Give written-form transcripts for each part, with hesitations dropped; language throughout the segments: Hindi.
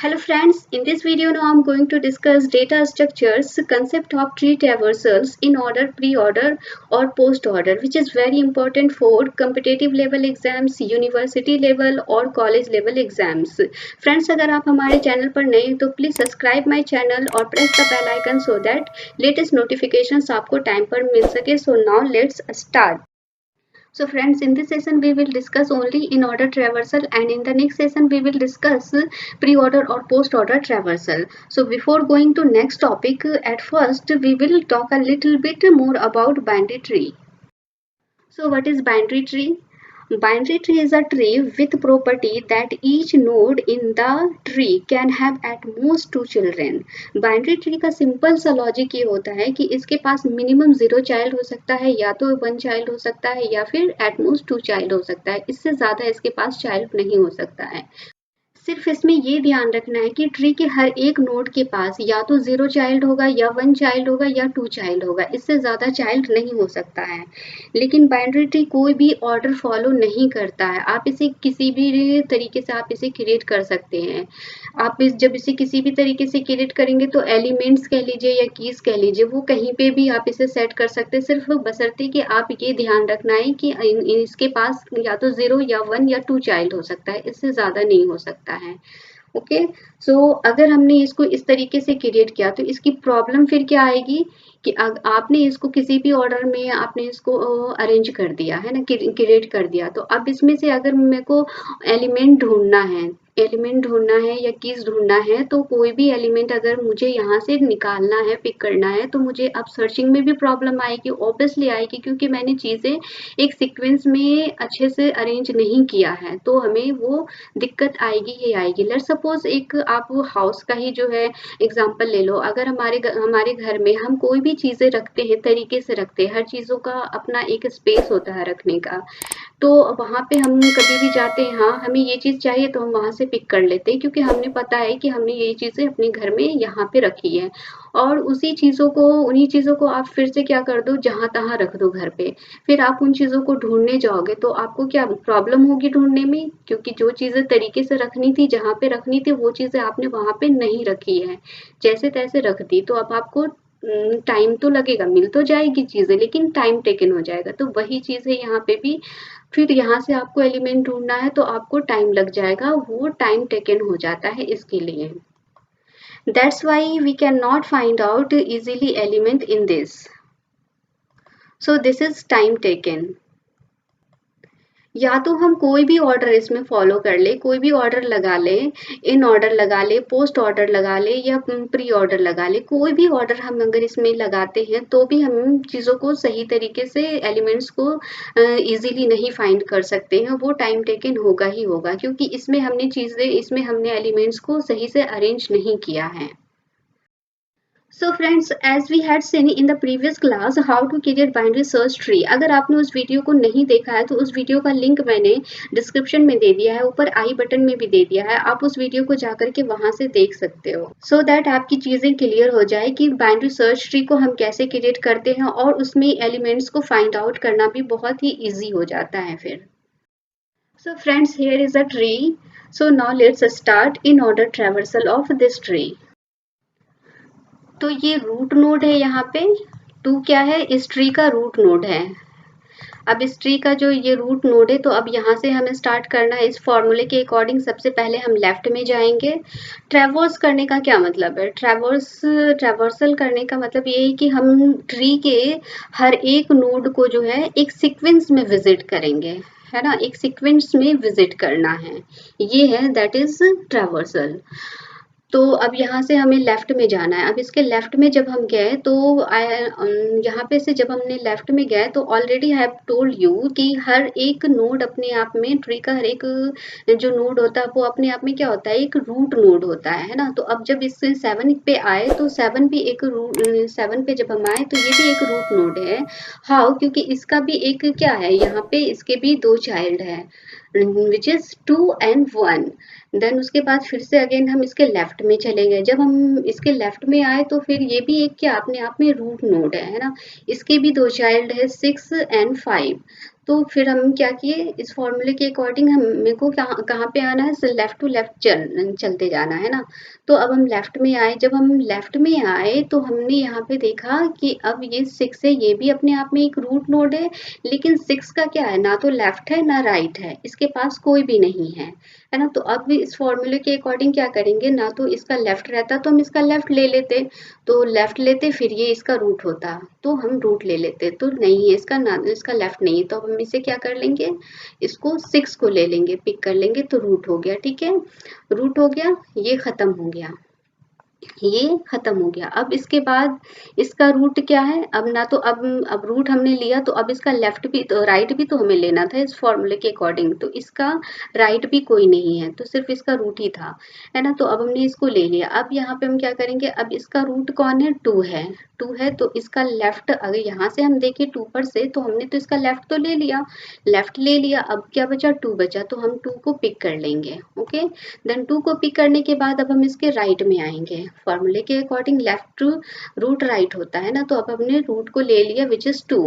Hello friends, in this video now I'm going to discuss data structures, concept of tree traversals in order, pre-order or post-order, which is very important for competitive level exams, university level और college level exams. Friends, अगर आप हमारे चैनल पर नए हैं तो प्लीज सब्सक्राइब माय चैनल और press the bell icon so that latest notifications आपको टाइम पर मिल सके. So now let's start. So friends, in this session we will discuss only in order traversal, and in the next session we will discuss pre-order or post-order traversal. So before going to next topic, at first we will talk a little bit more about binary tree. So what is binary tree? Binary tree is a tree with property that each node in the tree can have at most 2 children. Binary tree का सिंपल सा लॉजिक ये होता है कि इसके पास मिनिमम 0 चाइल्ड हो सकता है, या तो 1 चाइल्ड हो सकता है, या फिर एट मोस्ट 2 चाइल्ड हो सकता है. इससे ज़्यादा इसके पास चाइल्ड नहीं हो सकता है. सिर्फ इसमें ये ध्यान रखना है कि ट्री के हर एक नोड के पास या तो 0 चाइल्ड होगा, या 1 चाइल्ड होगा, या 2 चाइल्ड होगा. इससे ज़्यादा चाइल्ड नहीं हो सकता है. लेकिन बाइनरी ट्री कोई भी ऑर्डर फॉलो नहीं करता है. आप इसे किसी भी तरीके से आप इसे क्रिएट कर सकते हैं. आप जब इसे किसी भी तरीके से क्रिएट करेंगे तो एलिमेंट्स कह लीजिए या कीज कह लीजिए, वो कहीं पे भी आप इसे सेट कर सकते हैं. सिर्फ बशर्ते कि आप ये ध्यान रखना है कि इसके पास या तो 0 या 1 या 2 चाइल्ड हो सकता है. इससे ज़्यादा नहीं हो सकता है. ओके. सो अगर हमने इसको इस तरीके से क्रिएट किया तो इसकी प्रॉब्लम फिर क्या आएगी कि आपने इसको किसी भी ऑर्डर में आपने इसको अरेंज कर दिया है ना, क्रिएट कर दिया. तो अब इसमें से अगर मेरे को एलिमेंट ढूंढना है या कीज ढूंढना है, तो कोई भी एलिमेंट अगर मुझे यहाँ से निकालना है, पिक करना है, तो मुझे अब सर्चिंग में भी प्रॉब्लम आएगी, ऑब्वियसली आएगी, क्योंकि मैंने चीज़ें एक सीक्वेंस में अच्छे से अरेंज नहीं किया है. तो हमें वो दिक्कत आएगी ही आएगी. लेट्स सपोज एक आप हाउस का ही जो है एग्जांपल ले लो. अगर हमारे घर में हम कोई भी चीज़ें रखते हैं, तरीके से रखते हैं, हर चीज़ों का अपना एक स्पेस होता है रखने का. तो वहाँ पे हम कभी भी जाते हैं, हाँ हमें ये चीज़ चाहिए तो हम वहाँ से पिक कर लेते हैं, क्योंकि हमने पता है कि हमने ये चीज़ें अपने घर में यहाँ पे रखी है. और उन्हीं चीज़ों को आप फिर से क्या कर दो, जहाँ तहाँ रख दो घर पे. फिर आप उन चीज़ों को ढूंढने जाओगे तो आपको क्या प्रॉब्लम होगी ढूंढने में, क्योंकि जो चीज़ें तरीके से रखनी थी, जहाँ पे रखनी थी, वो चीज़ें आपने वहाँ पे नहीं रखी है, जैसे तैसे रख दी. तो अब आपको टाइम तो लगेगा, मिल तो जाएगी चीज़ें, लेकिन टाइम टेकन हो जाएगा. तो वही चीज़ है यहाँ पे भी. फिर यहाँ से आपको एलिमेंट ढूंढना है तो आपको टाइम लग जाएगा, वो टाइम टेकन हो जाता है इसके लिए. That's why we cannot find out easily element in this. So this is time taken. या तो हम कोई भी ऑर्डर इसमें फॉलो कर ले, कोई भी ऑर्डर लगा ले, इन ऑर्डर लगा ले, पोस्ट ऑर्डर लगा ले, या प्री ऑर्डर लगा ले. कोई भी ऑर्डर हम अगर इसमें लगाते हैं तो भी हम चीज़ों को सही तरीके से, एलिमेंट्स को इजीली नहीं फाइंड कर सकते हैं. वो टाइम टेकन होगा ही होगा, क्योंकि इसमें हमने एलिमेंट्स को सही से अरेंज नहीं किया है. So friends, as we had seen in the previous class how to create binary search tree. अगर आपने उस वीडियो को नहीं देखा है तो उस वीडियो का लिंक मैंने डिस्क्रिप्शन में दे दिया है, ऊपर आई बटन में भी दे दिया है. आप उस वीडियो को जाकर के वहां से देख सकते हो, सो दैट आपकी चीजें क्लियर हो जाए कि बाइनरी सर्च ट्री को हम कैसे क्रिएट करते हैं, और उसमें एलिमेंट्स को फाइंड आउट करना भी बहुत ही ईजी हो जाता है फिर. So friends, here is a tree. So now let's start in order traversal of this tree. तो ये रूट नोड है यहाँ पे. 2 क्या है, इस ट्री का रूट नोड है. अब इस ट्री का जो ये रूट नोड है, तो अब यहाँ से हमें स्टार्ट करना है. इस फॉर्मूले के अकॉर्डिंग सबसे पहले हम लेफ्ट में जाएंगे. ट्रैवर्स करने का क्या मतलब है, ट्रैवर्सल करने का मतलब ये है कि हम ट्री के हर एक नोड को जो है एक सीक्वेंस में विजिट करेंगे, है ना. एक सीक्वेंस में विजिट करना है, ये है, दैट इज ट्रैवर्सल. तो अब यहाँ से हमें लेफ्ट में जाना है. अब इसके लेफ्ट में जब हम गए तो यहाँ पे से जब हमने लेफ्ट में गए तो ऑलरेडी हैव टोल्ड यू कि हर एक नोड अपने आप में, ट्री का हर एक जो नोड होता है वो अपने आप में क्या होता है, एक रूट नोड होता है ना. तो अब जब इससे 7 पे आए तो 7 पे जब हम आए तो ये भी एक रूट नोड है. हाउ, क्योंकि इसका भी एक क्या है, यहाँ पे इसके भी 2 चाइल्ड है, विच इज 2 and 1. देन उसके बाद फिर से अगेन हम इसके लेफ्ट में चले गए. जब हम इसके लेफ्ट में आए तो फिर ये भी एक क्या अपने आप में रूट नोड है ना. इसके भी 2 चाइल्ड है, 6 and 5. तो फिर हम क्या किए, इस फॉर्मूले के अकॉर्डिंग हम मेरे को कहाँ पे आना है, लेफ्ट टू लेफ्ट चलते जाना है ना। तो अब हम लेफ्ट में आए, जब हम लेफ्ट में आए तो हमने यहाँ पे देखा कि अब ये 6 है, ये भी अपने आप में एक रूट नोड है, लेकिन 6 का क्या है, ना तो लेफ्ट है ना राइट है, इसके पास कोई भी नहीं है ना। तो अब इस फॉर्मूले के अकॉर्डिंग क्या करेंगे, ना तो इसका लेफ्ट रहता तो हम इसका लेफ्ट ले लेते, तो लेफ्ट लेते फिर ये इसका रूट होता तो हम रूट ले लेते, तो नहीं है इसका, ना इसका लेफ्ट नहीं है, तो अब हम इसे क्या कर लेंगे, इसको 6 को ले लेंगे, पिक कर लेंगे, तो रूट हो गया। ठीक है, रूट हो गया, ये खत्म हो गया, ये खत्म हो गया। अब इसके बाद इसका रूट क्या है, अब ना तो अब रूट हमने लिया, तो अब इसका लेफ्ट भी तो राइट भी तो हमें लेना था इस फॉर्मूले के अकॉर्डिंग, तो इसका राइट भी कोई नहीं है, तो सिर्फ इसका रूट ही था, है ना। तो अब हमने इसको ले लिया, अब यहाँ पे हम क्या करेंगे, अब इसका रूट कौन है, 2 है, 2 है, तो इसका लेफ्ट, अगर यहाँ से हम देखें 2 पर से, तो हमने तो इसका लेफ्ट तो ले लिया, लेफ्ट ले लिया, अब क्या बचा, 2 बचा, तो हम 2 को पिक कर लेंगे। ओके, देन 2 को पिक करने के बाद अब हम इसके राइट में आएंगे, फॉर्मूले के according left to root right होता है ना, तो अब हमने रूट को ले लिया which is 2,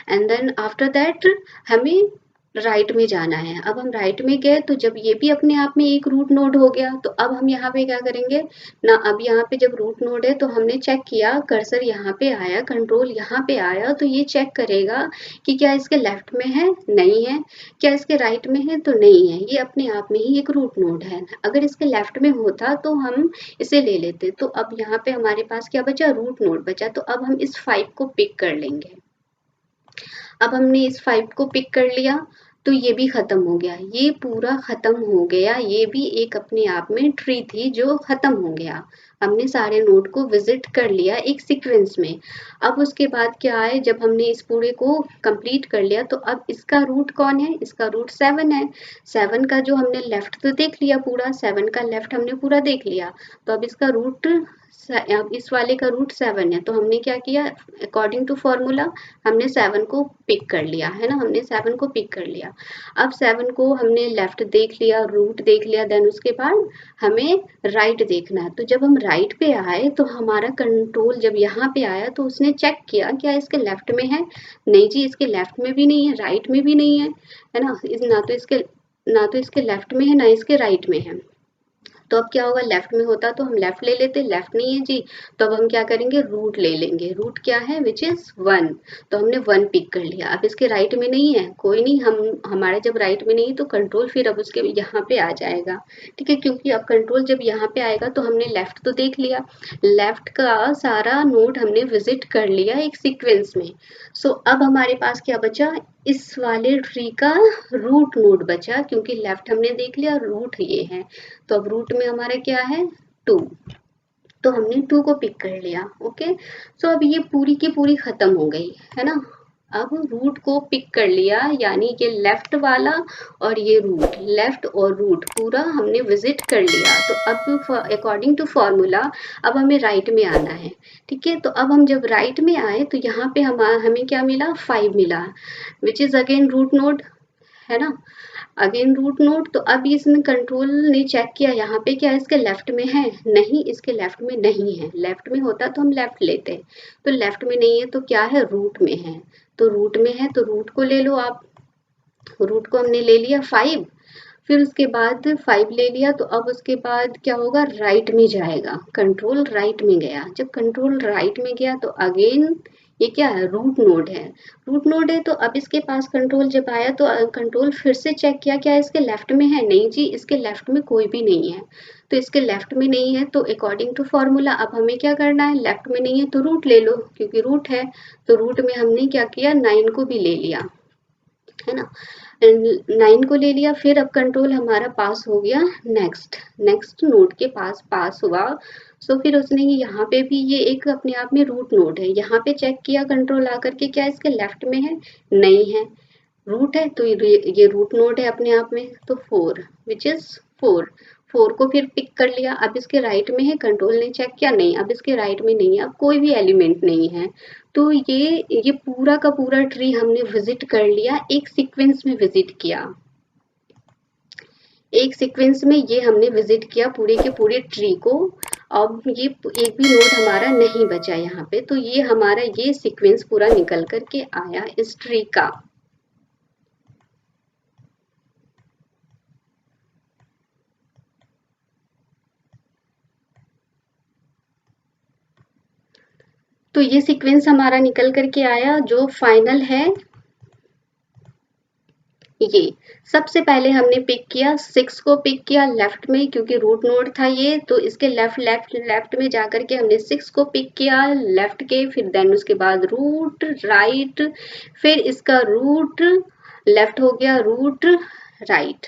and then after that हमें राइट में जाना है। अब हम राइट में गए, तो जब ये भी अपने आप में एक रूट नोड हो गया, तो अब हम यहाँ पे क्या करेंगे ना, अब यहाँ पे जब रूट नोड है तो हमने चेक किया, कर्सर यहाँ पे आया, कंट्रोल यहाँ पे आया, तो ये चेक करेगा कि क्या इसके लेफ्ट में है, नहीं है, क्या इसके राइट में है, तो नहीं है, ये अपने आप में ही एक रूट नोड है। अगर इसके लेफ्ट में होता तो हम इसे ले लेते, तो अब यहाँ पे हमारे पास क्या बचा, रूट नोड बचा, तो अब हम इस 5 को पिक कर लेंगे। अब हमने इस 5 को पिक कर लिया, तो ये भी खत्म हो गया, ये पूरा खत्म हो गया, ये भी एक अपने आप में ट्री थी जो खत्म हो गया। हमने सारे नोड को विजिट कर लिया एक सीक्वेंस में। अब उसके बाद क्या है, जब हमने इस पूरे को कंप्लीट कर लिया, तो अब इसका रूट कौन है, इसका रूट 7 है। 7 का जो हमने लेफ्ट तो देख लिया पूरा, 7 का लेफ्ट हमने पूरा देख लिया, तो अब इसका रूट, अब इस वाले का रूट 7 है, तो हमने क्या किया, अकॉर्डिंग टू फॉर्मूला हमने 7 को पिक कर लिया, है ना, हमने 7 को पिक कर लिया। अब 7 को हमने लेफ्ट देख लिया, रूट देख लिया, देन उसके बाद हमें राइट देखना है। तो जब हम राइट पे आए, तो हमारा कंट्रोल जब यहाँ पे आया, तो उसने चेक किया क्या इसके लेफ्ट में है, नहीं जी इसके लेफ्ट में भी नहीं है, राइट में भी नहीं है ना, ना तो इसके लेफ्ट में है ना इसके राइट में है। तो अब क्या होगा, लेफ्ट में होता तो हम लेफ्ट ले लेते, लेफ्ट नहीं है जी, तो अब हम क्या करेंगे, रूट ले लेंगे, रूट क्या है, विच इज 1, तो हमने 1 पिक कर लिया। अब इसके राइट में नहीं है, कोई नहीं, हम हमारे जब राइट में नहीं है तो कंट्रोल फिर अब उसके यहाँ पे आ जाएगा। ठीक है, क्योंकि अब कंट्रोल जब यहाँ पे आएगा तो हमने लेफ्ट तो देख लिया, लेफ्ट का सारा नोड हमने विजिट कर लिया एक सीक्वेंस में। सो अब हमारे पास क्या बचा, इस वाले ट्री का रूट नोड बचा, क्योंकि लेफ्ट हमने देख लिया, रूट ये है, तो अब रूट में हमारा क्या है, 2, तो हमने 2 को पिक कर लिया। ओके, सो अब ये पूरी की पूरी खत्म हो गई, है ना। अब रूट को पिक कर लिया, यानी ये लेफ्ट वाला और ये रूट, लेफ्ट और रूट पूरा हमने विजिट कर लिया। तो अब अकॉर्डिंग टू फॉर्मूला अब हमें राइट में आना है। ठीक है, तो अब हम जब राइट में आए, तो यहाँ पे हमें क्या मिला, 5 मिला, which is again root node, है ना, अगेन रूट नोड। तो अब इसने कंट्रोल ने चेक किया यहाँ पे क्या इसके लेफ्ट में है, नहीं इसके लेफ्ट में नहीं है, लेफ्ट में होता तो हम लेफ्ट लेते, तो लेफ्ट में नहीं है, तो क्या है, रूट में है, तो रूट में है तो रूट को ले लो आप, रूट को हमने ले लिया 5, फिर उसके बाद 5 ले लिया, तो अब उसके बाद क्या होगा, राइट में जाएगा, कंट्रोल राइट में गया, जब कंट्रोल राइट में गया तो अगेन ये क्या है, रूट नोड है, रूट नोड है, तो अब इसके पास कंट्रोल जब आया तो कंट्रोल फिर से चेक किया क्या इसके लेफ्ट में है, नहीं जी इसके लेफ्ट में कोई भी नहीं है, तो इसके लेफ्ट में नहीं है, तो अकॉर्डिंग टू फॉर्मूला अब हमें क्या करना है, लेफ्ट में नहीं है तो रूट ले लो, क्योंकि रूट है, तो रूट में हमने क्या किया, 9 को भी ले लिया, है ना, 9 को ले लिया, फिर अब कंट्रोल हमारा पास हो गया नेक्स्ट नोड के पास हुआ। सो फिर उसने यहाँ पे भी ये एक अपने आप में रूट नोड है, यहाँ पे चेक किया कंट्रोल आकर के क्या इसके लेफ्ट में है, नहीं है, रूट है, तो ये रूट नोड है अपने आप में, तो 4 विच इज 4 को फिर पिक कर लिया। अब इसके राइट में है, कंट्रोल ने चेक किया, नहीं अब इसके राइट में नहीं है, अब कोई भी एलिमेंट नहीं है, तो ये पूरा का पूरा ट्री हमने विजिट कर लिया, एक सीक्वेंस में विजिट किया, एक सीक्वेंस में ये हमने विजिट किया पूरे के पूरे ट्री को। अब ये एक भी नोड हमारा नहीं बचा यहाँ पे, तो ये हमारा ये सीक्वेंस पूरा निकल करके आया इस ट्री का। तो ये सीक्वेंस हमारा निकल करके आया जो फाइनल है। ये सबसे पहले हमने पिक किया 6 को पिक किया लेफ्ट में, क्योंकि रूट नोड था ये, तो इसके लेफ्ट लेफ्ट लेफ्ट में जाकर के हमने 6 को पिक किया लेफ्ट के, फिर देन उसके बाद रूट राइट, फिर इसका रूट लेफ्ट हो गया रूट राइट,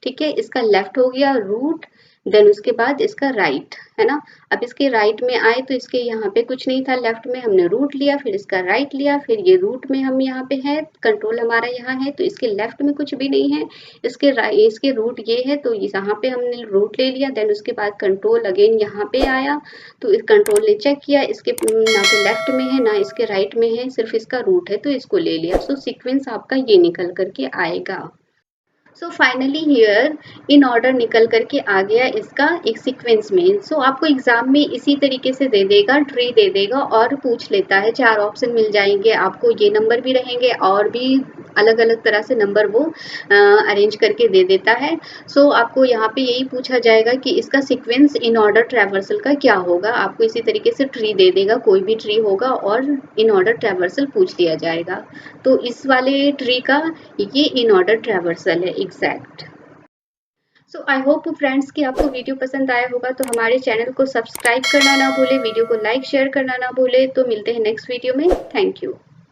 ठीक है, इसका लेफ्ट हो गया रूट, देन उसके बाद इसका राइट, है ना। अब इसके राइट में आए तो इसके यहाँ पे कुछ नहीं था, लेफ्ट में हमने रूट लिया, फिर इसका राइट लिया, फिर ये रूट में हम यहाँ पे है, कंट्रोल हमारा यहाँ है, तो इसके लेफ्ट में कुछ भी नहीं है, इसके रूट ये है, तो यहाँ पे हमने रूट ले लिया, देन उसके बाद कंट्रोल अगेन यहाँ पे आया, तो इस कंट्रोल ने चेक किया, इसके ना तो लेफ्ट में है ना इसके राइट में है, सिर्फ इसका रूट है, तो इसको ले लिया। सो सीक्वेंस आपका ये निकल करके आएगा। So finally here in order निकल करके आ गया इसका एक सीक्वेंस में। सो आपको एग्जाम में इसी तरीके से दे देगा, ट्री दे देगा और पूछ लेता है, 4 ऑप्शन मिल जाएंगे आपको, ये नंबर भी रहेंगे और भी अलग अलग तरह से नंबर वो अरेंज करके दे देता है। सो आपको यहाँ पे यही पूछा जाएगा कि इसका सीक्वेंस इन ऑर्डर ट्रैवर्सल का क्या होगा, आपको इसी तरीके से ट्री दे देगा, कोई भी ट्री होगा और इन ऑर्डर ट्रैवर्सल पूछ लिया जाएगा। तो इस वाले ट्री का ये इन ऑर्डर ट्रैवर्सल है exact. So I hope friends कि आपको वीडियो पसंद आया होगा, तो हमारे चैनल को सब्सक्राइब करना ना भूले, वीडियो को लाइक शेयर करना ना भूले। तो मिलते हैं नेक्स्ट वीडियो में। Thank you.